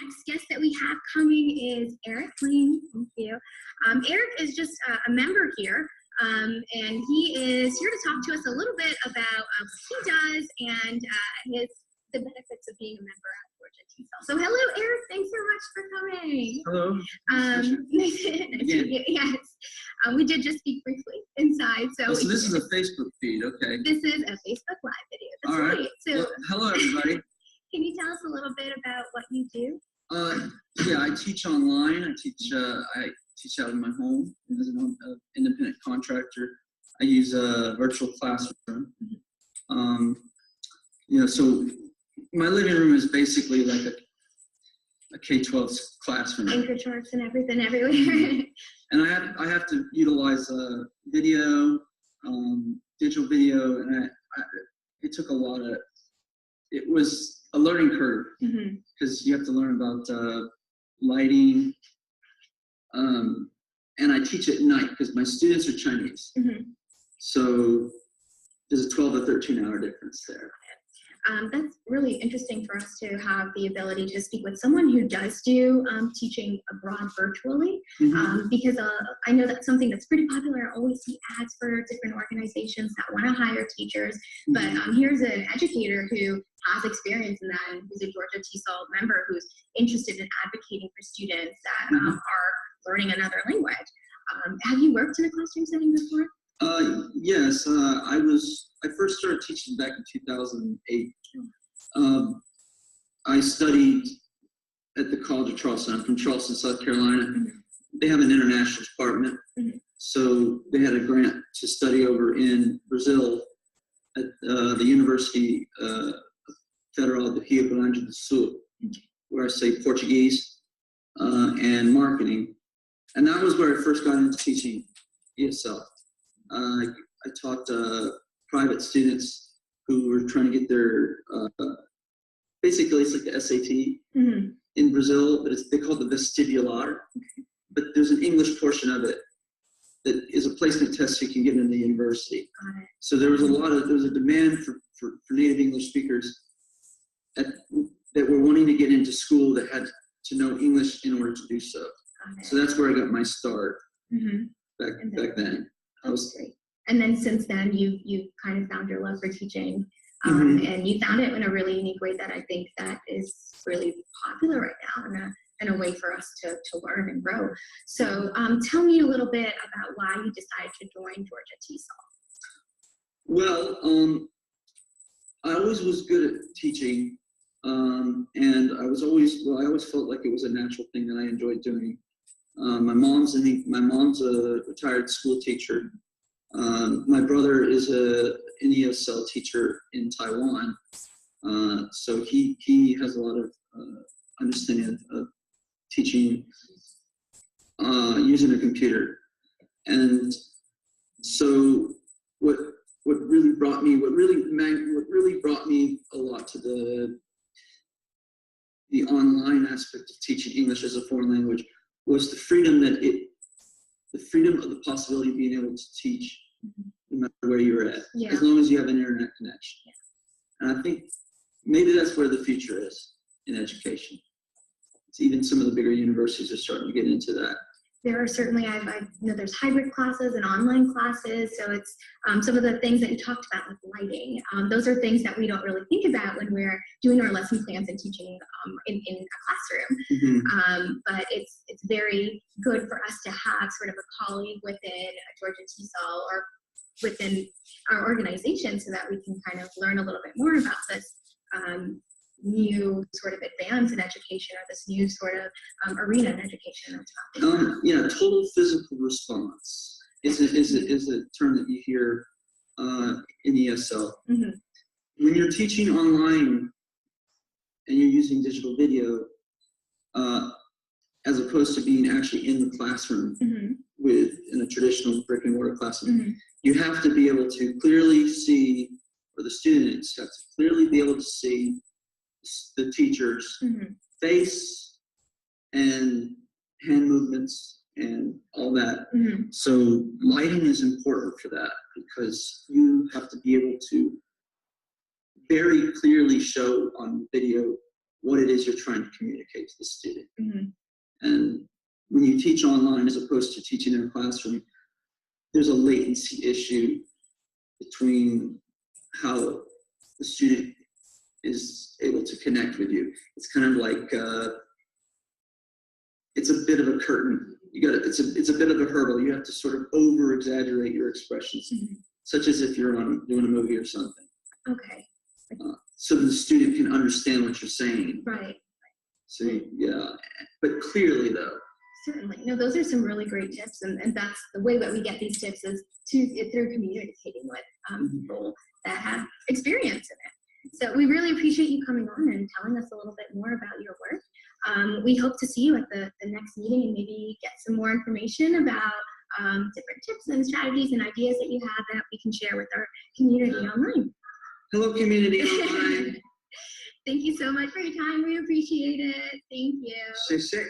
next guest that we have coming is Erik. Ling. Thank you. Erik is just a member here, and he is here to talk to us a little bit about what he does and the benefits of being a member at GATESOL. So hello, Erik. Thanks so much for coming. Hello. Nice to meet you. Yes. We did just speak briefly inside. So this is a Facebook feed, okay. This is a Facebook Live video. That's all right. So well, hello, everybody. Can you tell us a little bit about what you do? Yeah, I teach online. I teach out of my home as an independent contractor. I use a virtual classroom. So my living room is basically like a K-12 classroom. Anchor charts and everything everywhere. And I have to utilize video, digital video, and it took a lot of. It was a learning curve because you have to learn about lighting, and I teach at night because my students are Chinese. So there's a 12 to 13-hour difference there. That's really interesting for us to have the ability to speak with someone who does do teaching abroad virtually, because I know that's something that's pretty popular. I always see ads for different organizations that want to hire teachers, but here's an educator who has experience in that and who's a GATESOL member who's interested in advocating for students that are learning another language. Have you worked in a classroom setting before? Yes, I first started teaching back in 2008. I studied at the College of Charleston. I'm from Charleston, South Carolina. They have an international department. So they had a grant to study over in Brazil at the University Federal do Rio Grande do Sul, where I studied Portuguese and marketing. And that was where I first got into teaching ESL. I taught private students who were trying to get their, basically it's like the SAT in Brazil, but they call it the vestibular. But there's an English portion of it that is a placement test so you can get into the university. So there was a demand for native English speakers that were wanting to get into school that had to know English in order to do so. So that's where I got my start back then. That's great. And then since then, you kind of found your love for teaching, and you found it in a really unique way that I think that is really popular right now, and a way for us to learn and grow. So tell me a little bit about why you decided to join GATESOL. Well, I always was good at teaching, and I always felt like it was a natural thing that I enjoyed doing. My mom's a retired school teacher. My brother is an ESL teacher in Taiwan, so he has a lot of understanding of teaching using a computer. And so what really brought me a lot to the online aspect of teaching English as a foreign language was the freedom of the possibility of being able to teach no matter where you're at, as long as you have an internet connection. And I think maybe that's where the future is in education. It's even some of the bigger universities are starting to get into that. There are certainly, I know there's hybrid classes and online classes, so it's some of the things that you talked about, like lighting. Those are things that we don't really think about when we're doing our lesson plans and teaching in a classroom. But it's very good for us to have sort of a colleague within GATESOL or within our organization so that we can kind of learn a little bit more about this new sort of advance in education, or this new sort of arena in education. Total physical response is a term that you hear in ESL. When you're teaching online and you're using digital video, as opposed to being actually in the classroom in a traditional brick and mortar classroom, you have to be able to clearly see, or the students have to clearly be able to see the teacher's face and hand movements and all that. So lighting is important for that, because you have to be able to very clearly show on video what it is you're trying to communicate to the student. Mm-hmm. And when you teach online as opposed to teaching in a classroom, there's a latency issue between how the student is able to connect with you. It's kind of like it's a bit of a curtain. It's a bit of a hurdle. You have to sort of over exaggerate your expressions, such as if you're doing a movie or something. Okay. So the student can understand what you're saying. Right. So yeah, but clearly though. Certainly. No, those are some really great tips, and that's the way that we get these tips is through communicating with people that have experience in it. So we really appreciate you coming on and telling us a little bit more about your work. We hope to see you at the next meeting and maybe get some more information about different tips and strategies and ideas that you have that we can share with our community online. Hello, community online. Thank you so much for your time. We appreciate it. Thank you. Say.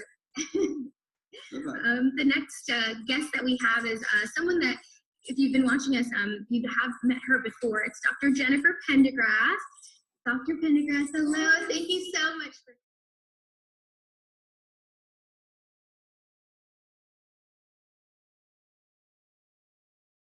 The next guest that we have is someone that, if you've been watching us, you have met her before. It's Dr. Jennifer Pendergrass. Dr. Pendergrass, hello. Thank you so much for